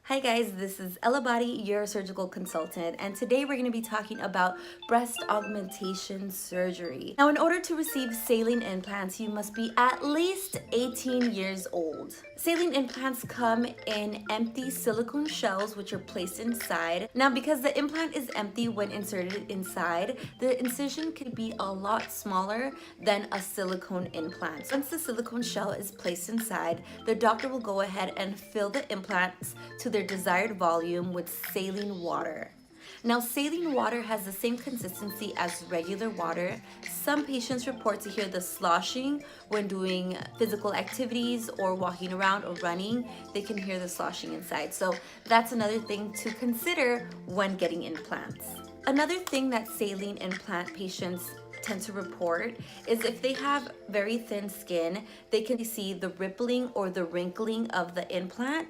Hi guys, this is Ella Body, your surgical consultant, and today we're going to be talking about breast augmentation surgery. Now, in order to receive saline implants, you must be at least 18 years old. Saline implants come in empty silicone shells which are placed inside. Now, because the implant is empty when inserted inside, the incision could be a lot smaller than a silicone implant. Once the silicone shell is placed inside, the doctor will go ahead and fill the implants to their desired volume with saline water. Now, saline water has the same consistency as regular water. Some patients report to hear the sloshing when doing physical activities or walking around or running. They can hear the sloshing inside. So that's another thing to consider when getting implants. Another thing that saline implant patients tend to report is if they have very thin skin, they can see the rippling or the wrinkling of the implant,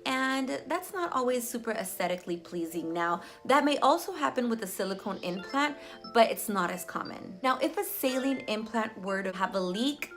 and that's not always super aesthetically pleasing. Now, that may also happen with a silicone implant, but it's not as common. Now, if a saline implant were to have a leak,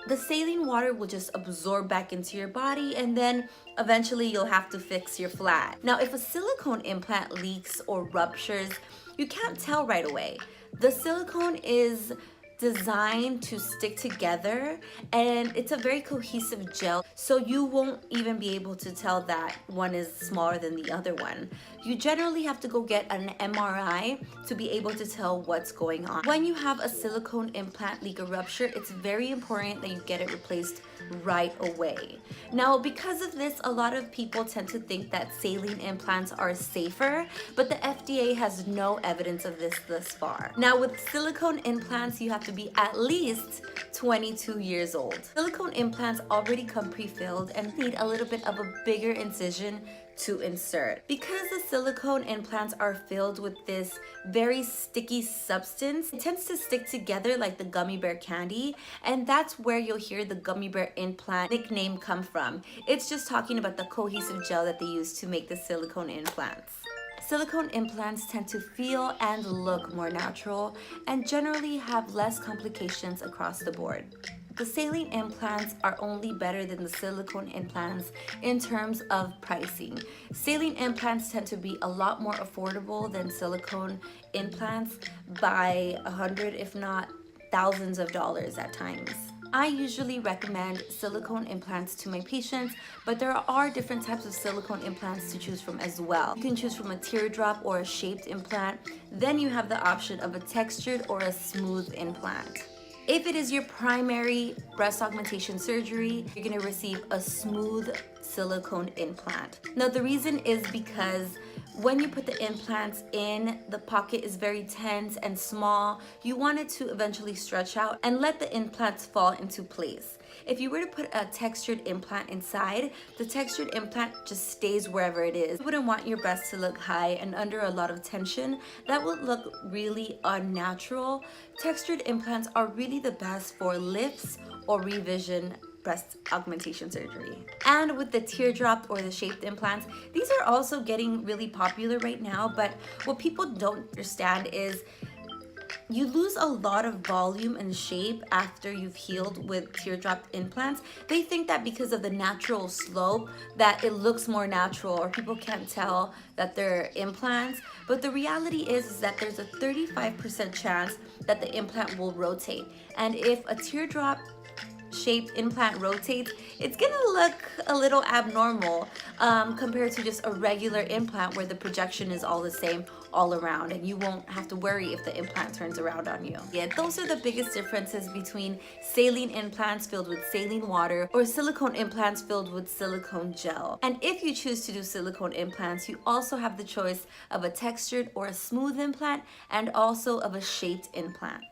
the saline water will just absorb back into your body, and then eventually you'll have to fix your flat. Now, if a silicone implant leaks or ruptures, you can't tell right away. The silicone is designed to stick together, and it's a very cohesive gel, so you won't even be able to tell that one is smaller than the other one. You generally have to go get an MRI to be able to tell what's going on. When you have a silicone implant leak or rupture, it's very important that you get it replaced right away. Now, because of this, a lot of people tend to think that saline implants are safer, but the FDA has no evidence of this thus far. Now, with silicone implants, you have to be at least 22 years old. Silicone implants already come pre-filled and need a little bit of a bigger incision to insert. Because the silicone implants are filled with this very sticky substance, it tends to stick together like the gummy bear candy, and that's where you'll hear the gummy bear implant nickname come from. It's just talking about the cohesive gel that they use to make the silicone implants. Silicone implants tend to feel and look more natural and generally have less complications across the board. The saline implants are only better than the silicone implants in terms of pricing. Saline implants tend to be a lot more affordable than silicone implants by 100, if not thousands of dollars at times. I usually recommend silicone implants to my patients, but there are different types of silicone implants to choose from as well. You can choose from a teardrop or a shaped implant. Then you have the option of a textured or a smooth implant. If it is your primary breast augmentation surgery, you're gonna receive a smooth silicone implant. Now, the reason is because when you put the implants in, the pocket is very tense and small. You want it to eventually stretch out and let the implants fall into place. If you were to put a textured implant inside, the textured implant just stays wherever it is. You wouldn't want your breasts to look high and under a lot of tension. That would look really unnatural. Textured implants are really the best for lifts or revision breast augmentation surgery. And with the teardrop or the shaped implants, these are also getting really popular right now, but what people don't understand is you lose a lot of volume and shape after you've healed with teardrop implants. They think that because of the natural slope that it looks more natural or people can't tell that they're implants, but the reality is that there's a 35% chance that the implant will rotate. And if a teardrop shaped implant rotates, it's gonna look a little abnormal compared to just a regular implant where the projection is all the same all around, and you won't have to worry if the implant turns around on you. Yeah, those are the biggest differences between saline implants filled with saline water or silicone implants filled with silicone gel. And if you choose to do silicone implants, you also have the choice of a textured or a smooth implant and also of a shaped implant.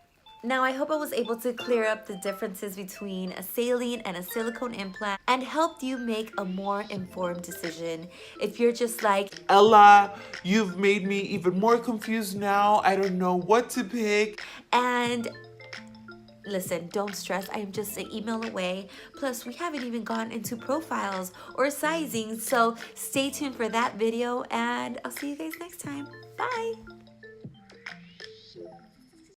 Now, I hope I was able to clear up the differences between a saline and a silicone implant and helped you make a more informed decision. If you're just like, Ella, you've made me even more confused now. I don't know what to pick. And listen, don't stress. I am just an email away. Plus, we haven't even gone into profiles or sizing. So stay tuned for that video, and I'll see you guys next time. Bye.